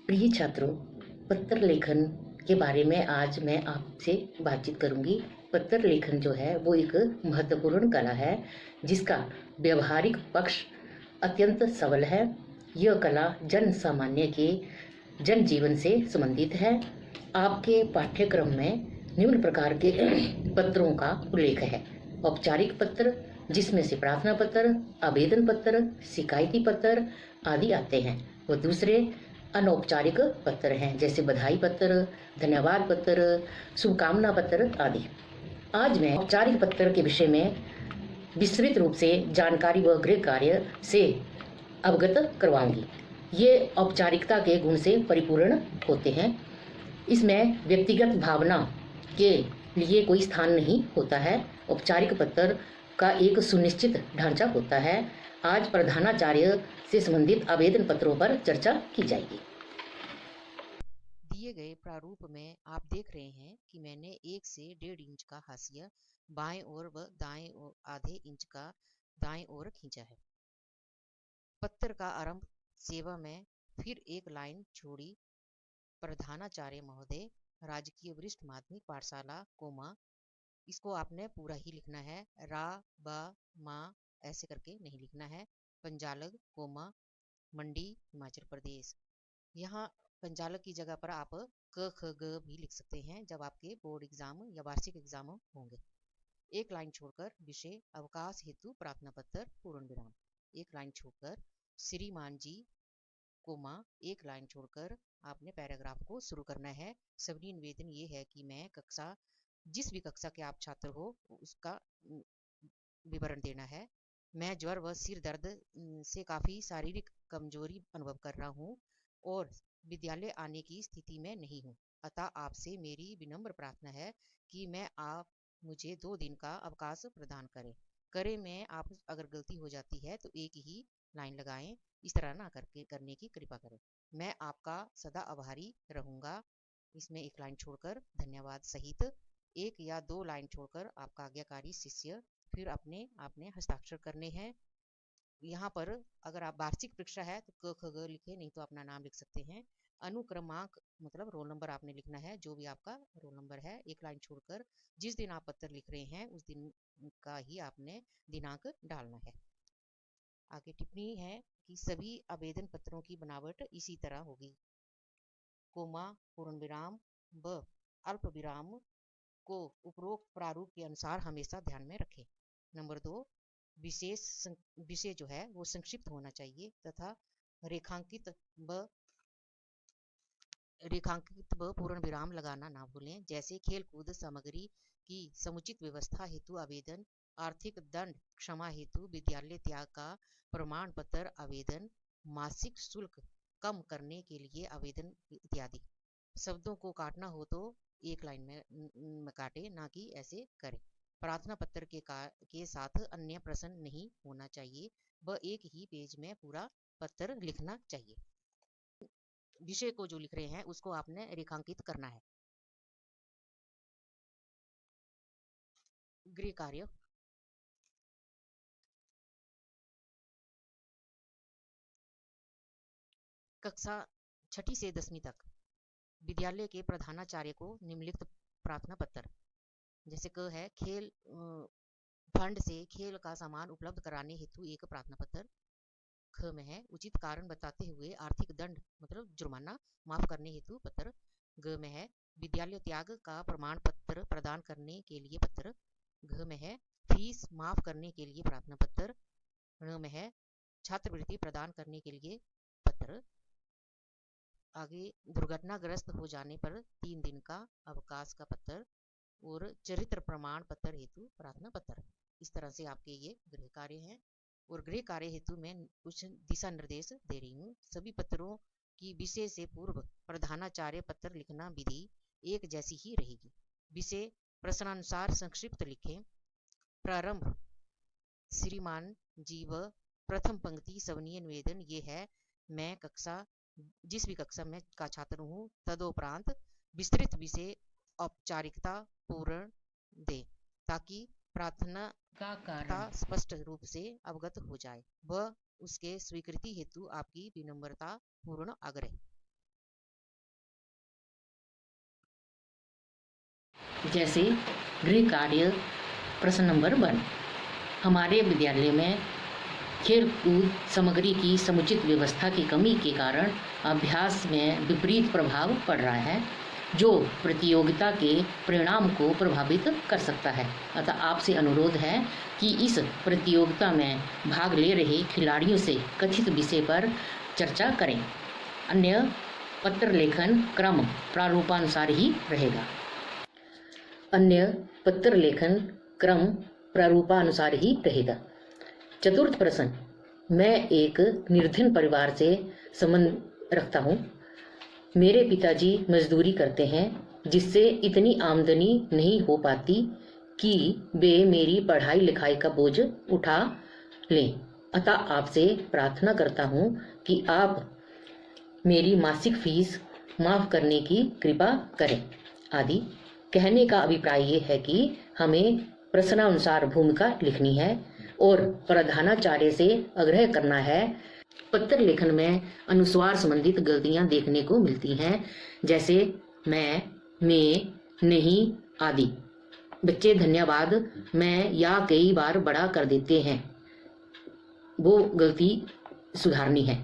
प्रिय छात्रों, पत्र लेखन के बारे में आज मैं आपसे बातचीत करूंगी। पत्र लेखन जो है वो एक महत्वपूर्ण कला है जिसका व्यवहारिक पक्ष अत्यंत सबल है। यह कला जन सामान्य के जनजीवन से संबंधित है। आपके पाठ्यक्रम में निम्न प्रकार के पत्रों का उल्लेख है। औपचारिक पत्र, जिसमें से प्रार्थना पत्र, आवेदन पत्र, शिकायती पत्र आदि आते हैं। वो दूसरे अनौपचारिक पत्र हैं, जैसे बधाई पत्र, धन्यवाद पत्र, शुभकामना पत्र आदि। आज मैं औपचारिक पत्र के विषय में विस्तृत रूप से जानकारी व गृह कार्य से अवगत करवाऊंगी। ये औपचारिकता के गुण से परिपूर्ण होते हैं। इसमें व्यक्तिगत भावना के लिए कोई स्थान नहीं होता है। औपचारिक पत्र का एक सुनिश्चित ढांचा होता है। आज प्रधानाचार्य से संबंधित आवेदन पत्रों पर चर्चा की जाएगी। दिए गए प्रारूप में आप देख रहे हैं कि मैंने 1 से 1.5 इंच का हाशिया बाएं ओर व दाएं ओर आधे इंच का दाएं ओर खींचा है। पत्र का आरंभ सेवा में फिर एक लाइन छोड़ी। प्रधानाचार्य महोदय, राजकीय वरिष्ठ माध्यमिक पाठशाला कोमा। इसको आपने पूरा ही लिखना है, रा बा मा ऐसे करके नहीं लिखना है। पंजालग कोमा, मंडी हिमाचल प्रदेश। यहाँ पंचालक की जगह पर आप क ख ग भी लिख सकते हैं जब आपके बोर्ड एग्जाम या वार्षिक एग्जाम होंगे। एक लाइन छोड़कर विषय अवकाश हेतु प्रार्थना पत्र पूर्ण विराम। एक लाइन छोड़कर श्रीमान जी कोमा। एक लाइन छोड़कर आपने पैराग्राफ को शुरू करना है। सभी निवेदन ये है कि मैं कक्षा, जिस भी कक्षा के आप छात्र हो उसका विवरण देना है। मैं ज्वर व सिर दर्द से काफ़ी शारीरिक कमजोरी अनुभव कर रहा हूँ और विद्यालय आने की स्थिति में नहीं हूँ। अतः आपसे मेरी विनम्र प्रार्थना है कि आप मुझे 2 दिन का अवकाश प्रदान करें में आप अगर गलती हो जाती है तो एक ही लाइन लगाएं। इस तरह ना करने की कृपा करें। मैं आपका सदा आभारी रहूंगा। इसमें एक लाइन छोड़कर धन्यवाद सहित 1 या 2 लाइन छोड़कर आपका आज्ञाकारी शिष्य। फिर आपने हस्ताक्षर करने हैं। यहाँ पर अगर आप वार्षिक परीक्षा है तो क ख ग लिखे, नहीं तो अपना नाम लिख सकते हैं। अनुक्रमांक मतलब रोल नंबर आपने लिखना है, जो भी आपका रोल नंबर है। एक लाइन छोड़कर जिस दिन आप पत्र लिख रहे हैं उस दिन का ही आपने दिनांक डालना है। आगे टिप्पणी है कि सभी आवेदन पत्रों की बनावट इसी तरह होगी। कोमा, पूर्ण विराम व अल्प विराम को उपरोक्त प्रारूप के अनुसार हमेशा ध्यान में रखें। नंबर 2, विषय जो है वो संक्षिप्त होना चाहिए तथा रेखांकित व पूर्ण विराम लगाना ना भूलें। जैसे खेल कूद सामग्री की समुचित व्यवस्था हेतु आवेदन, आर्थिक दंड क्षमा हेतु विद्यालय त्याग का प्रमाण पत्र आवेदन, मासिक शुल्क कम करने के लिए आवेदन इत्यादि। शब्दों को काटना हो तो एक लाइन में काटे, ना कि ऐसे करें। प्रार्थना पत्र के साथ अन्य प्रश्न नहीं होना चाहिए। वह एक ही पेज में पूरा पत्र लिखना चाहिए। विषय को जो लिख रहे हैं उसको आपने रेखांकित करना है। गृह कार्य कक्षा 6ठी से 10वीं तक विद्यालय के प्रधानाचार्य को निम्नलिखित प्रार्थना पत्र, जैसे क है खेल फंड से खेल का सामान उपलब्ध कराने हेतु एक प्रार्थना पत्र। ख में है उचित कारण बताते हुए आर्थिक दंड मतलब जुर्माना माफ करने हेतु पत्र। ग में है विद्यालय त्याग का प्रमाण पत्र प्रदान करने के लिए पत्र। घ में है फीस माफ करने के लिए प्रार्थना पत्र। ण में है छात्रवृत्ति प्रदान करने के लिए पत्र। आगे दुर्घटनाग्रस्त हो जाने पर 3 दिन का अवकाश का पत्र और चरित्र प्रमाण पत्र हेतु प्रार्थना पत्र। इस तरह से आपके ये गृह कार्य हैं। और गृह कार्य हेतु मैं कुछ दिशा निर्देश दे रही हूँ। सभी पत्रों की विषय से पूर्व प्रधानाचार्य पत्र लिखना विधि एक जैसी ही रहेगी। विषय प्रश्नानुसार संक्षिप्त लिखें। प्रारंभ श्रीमान जी व प्रथम पंक्ति सवनीय निवेदन ये है, मैं जिस भी कक्षा में का छात्र हूँ। तदोपरांत विस्तृत विषय औपचारिकता पूर्ण दे ताकि प्रार्थना का का कारण स्पष्ट रूप से अवगत हो जाए। वह उसके स्वीकृति हेतु आपकी विनम्रता पूर्ण आग्रह। जैसे गृह कार्य प्रश्न नंबर 1। हमारे विद्यालय में खेल कूद सामग्री की समुचित व्यवस्था की कमी के कारण अभ्यास में विपरीत प्रभाव पड़ रहा है, जो प्रतियोगिता के परिणाम को प्रभावित कर सकता है। अतः आपसे अनुरोध है कि इस प्रतियोगिता में भाग ले रहे खिलाड़ियों से कथित विषय पर चर्चा करें। अन्य पत्र लेखन क्रम प्रारूपानुसार ही रहेगा। अन्य पत्र लेखन क्रम प्रारूपानुसार ही रहेगा। चतुर्थ प्रश्न, मैं एक निर्धन परिवार से संबंध रखता हूँ। मेरे पिताजी मजदूरी करते हैं, जिससे इतनी आमदनी नहीं हो पाती कि वे मेरी पढ़ाई लिखाई का बोझ उठा लें। अतः आपसे प्रार्थना करता हूँ कि आप मेरी मासिक फीस माफ करने की कृपा करें आदि। कहने का अभिप्राय ये है कि हमें प्रश्नानुसार भूमिका लिखनी है और प्रधानाचार्य से आग्रह करना है। पत्र लेखन में अनुस्वार संबंधित गलतियां देखने को मिलती हैं, जैसे मैं, में, नहीं आदि। बच्चे धन्यवाद, मैं या कई बार बड़ा कर देते हैं, वो गलती सुधारनी है।